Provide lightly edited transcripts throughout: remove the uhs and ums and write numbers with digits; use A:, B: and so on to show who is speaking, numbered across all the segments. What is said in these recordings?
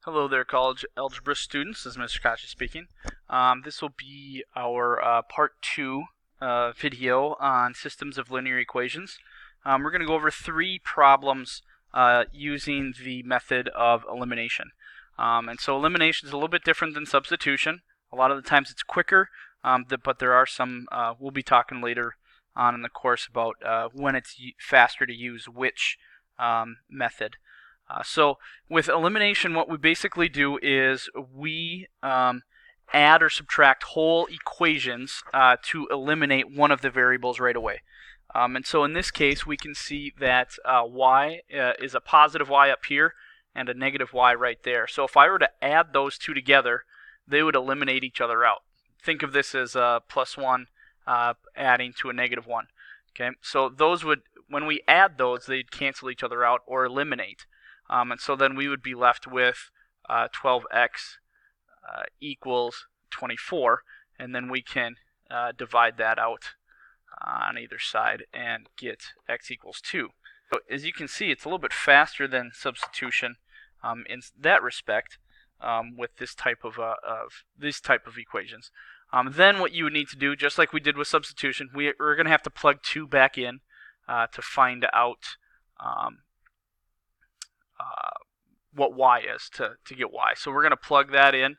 A: Hello there, college algebra students. This is Mr. Kashi speaking. This will be our part 2 video on systems of linear equations. We're going to go over 3 problems using the method of elimination. And so elimination is a little bit different than substitution. A lot of the times it's quicker, but there are some, we'll be talking later on in the course about when it's faster to use which method. So with elimination, what we basically do is we add or subtract whole equations to eliminate one of the variables right away. And so in this case, we can see that y is a positive y up here and a negative y right there. So if I were to add those two together, they would eliminate each other out. Think of this as a plus 1 adding to a negative 1. Okay, so those would, when we add those, they'd cancel each other out or eliminate. And so then we would be left with 12x equals 24, and then we can divide that out on either side and get x equals 2. So as you can see, it's a little bit faster than substitution in that respect with this type of equations. Then what you would need to do, just like we did with substitution, we're going to have to plug 2 back in to find out what y is to get y. So we're going to plug that in.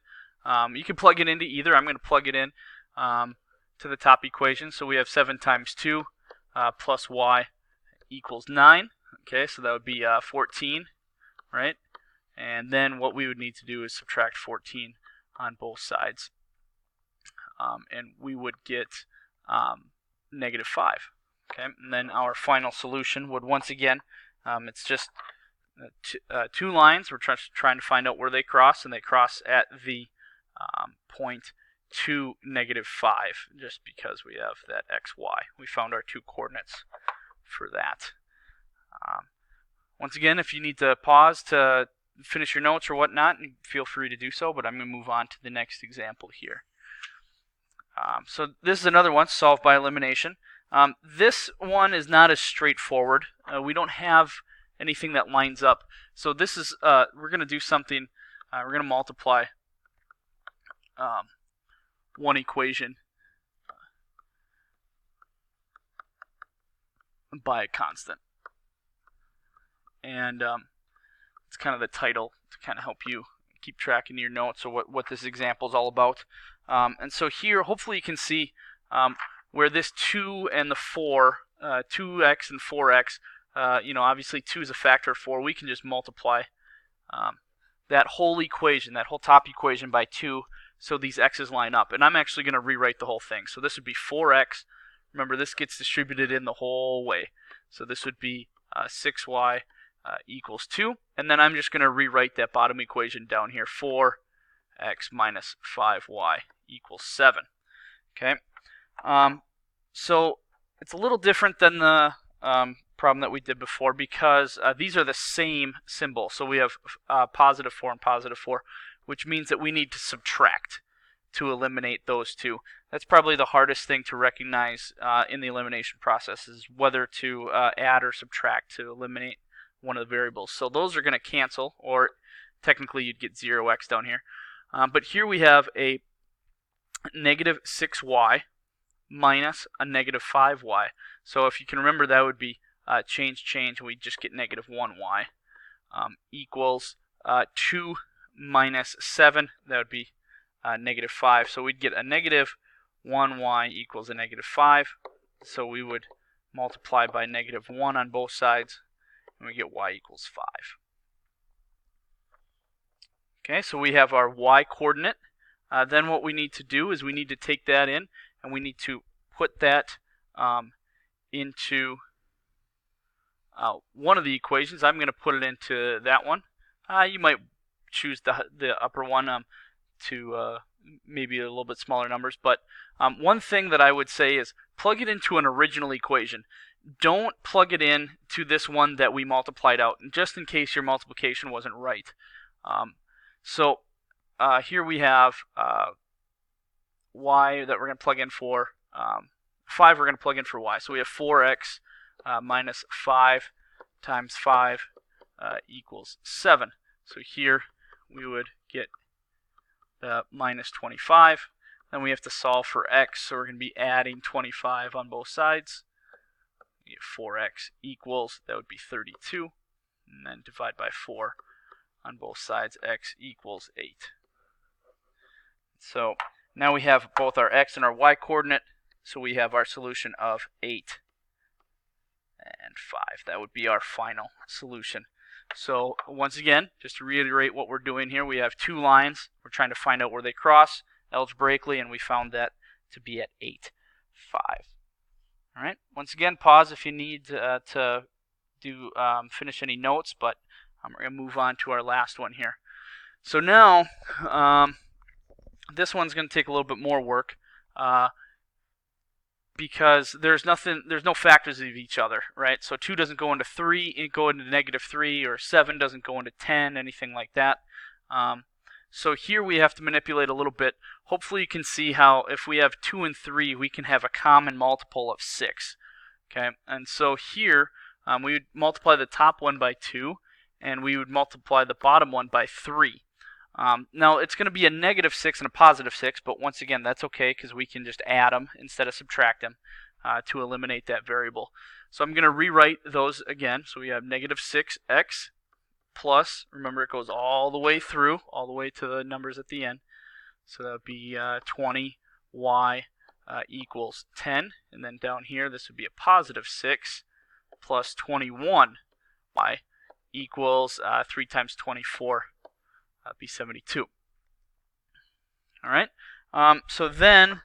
A: You can plug it into either. I'm going to plug it in to the top equation. So we have 7 times 2 plus y equals 9. Okay, so that would be 14, right? And then what we would need to do is subtract 14 on both sides. And we would get negative 5. Okay, and then our final solution would once again, it's just two lines. We're trying to find out where they cross, and they cross at the point 2, negative 5, just because we have that xy. We found our 2 coordinates for that. Once again, if you need to pause to finish your notes or whatnot, feel free to do so, but I'm going to move on to the next example here. So this is another one, solved by elimination. This one is not as straightforward. We don't have anything that lines up. So this is, we're going to do something, we're going to multiply one equation by a constant. And it's kind of the title to kind of help you keep track in your notes or what this example is all about. And so here, hopefully you can see where this 2 and the 4, 2x and 4x, obviously 2 is a factor of 4. We can just multiply that whole equation, that whole top equation by 2, so these x's line up. And I'm actually going to rewrite the whole thing. So this would be 4x. Remember, this gets distributed in the whole way. So this would be 6y equals 2. And then I'm just going to rewrite that bottom equation down here. 4x minus 5y equals 7. Okay. So it's a little different than the problem that we did before because these are the same symbol. So we have positive 4 and positive 4, which means that we need to subtract to eliminate those two. That's probably the hardest thing to recognize in the elimination process, is whether to add or subtract to eliminate one of the variables. So those are going to cancel, or technically you'd get 0x down here. But here we have a negative 6y minus a negative 5y. So if you can remember, that would be change, and we just get negative 1y equals 2 minus 7. That would be negative 5. So we'd get a negative 1y equals a negative 5. So we would multiply by negative 1 on both sides, and we get y equals 5. Okay, so we have our y coordinate. Then what we need to do is we need to take that in, and we need to put that into one of the equations. I'm going to put it into that one. You might choose the upper one to maybe a little bit smaller numbers. But one thing that I would say is plug it into an original equation. Don't plug it in to this one that we multiplied out, just in case your multiplication wasn't right. So here we have y that we're going to plug in for 5. We're going to plug in for y. So we have 4x minus 5 times 5 equals 7. So here we would get minus 25. Then we have to solve for x, so we're going to be adding 25 on both sides. We get 4x equals, that would be 32, and then divide by 4 on both sides, x equals 8. So now we have both our x and our y coordinate, so we have our solution of 8 and 5. That would be our final solution. So once again, just to reiterate what we're doing here, we have two lines. We're trying to find out where they cross algebraically, and we found that to be at 8, 5. All right. Once again, pause if you need to do finish any notes, but we're going to move on to our last one here. So now, this one's going to take a little bit more work because there's no factors of each other, right? So 2 doesn't go into 3, it go into -3, or 7 doesn't go into 10, anything like that. So here we have to manipulate a little bit. Hopefully you can see how if we have 2 and 3, we can have a common multiple of 6. Okay, and so here we would multiply the top one by 2, and we would multiply the bottom one by 3. Now it's going to be a -6 and a +6, but once again that's okay because we can just add them instead of subtract them to eliminate that variable. So I'm going to rewrite those again. So we have -6x plus, remember it goes all the way through, all the way to the numbers at the end. So that would be 20y equals 10, and then down here this would be a +6 plus 21y equals 3 times 24. That'd be 72. All right. So then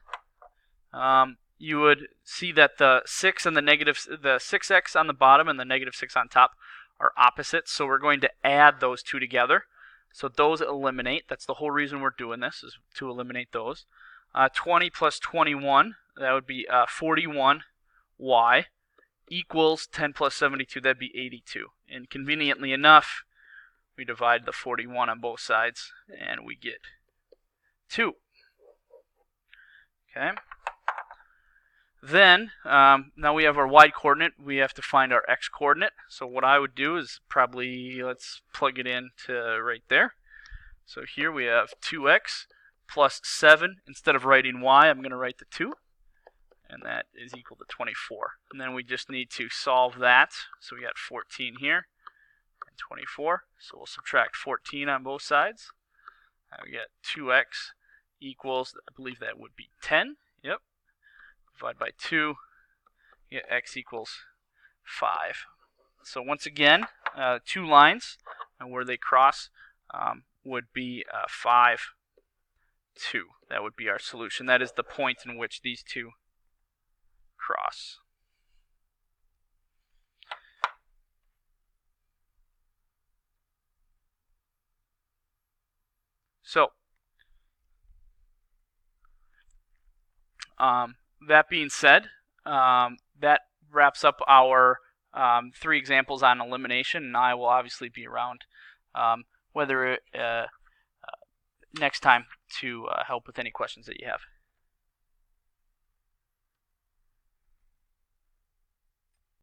A: you would see that the 6 and the 6x on the bottom and the -6 on top are opposites. So we're going to add those two together. So those eliminate. That's the whole reason we're doing this, is to eliminate those. 20 plus 21, that would be 41y equals 10 plus 72. That'd be 82. And conveniently enough, we divide the 41 on both sides, and we get 2. Okay. Then, now we have our y coordinate. We have to find our x coordinate. So what I would do is probably, let's plug it in to right there. So here we have 2x plus 7. Instead of writing y, I'm going to write the 2. And that is equal to 24. And then we just need to solve that. So we got 14 here. 24, so we'll subtract 14 on both sides. We get 2x equals, I believe that would be 10. Yep. Divide by 2, you get x equals 5. So once again, two lines, and where they cross would be 5, 2. That would be our solution. That is the point in which these two cross. So, that being said, that wraps up our 3 examples on elimination, and I will obviously be around next time to help with any questions that you have.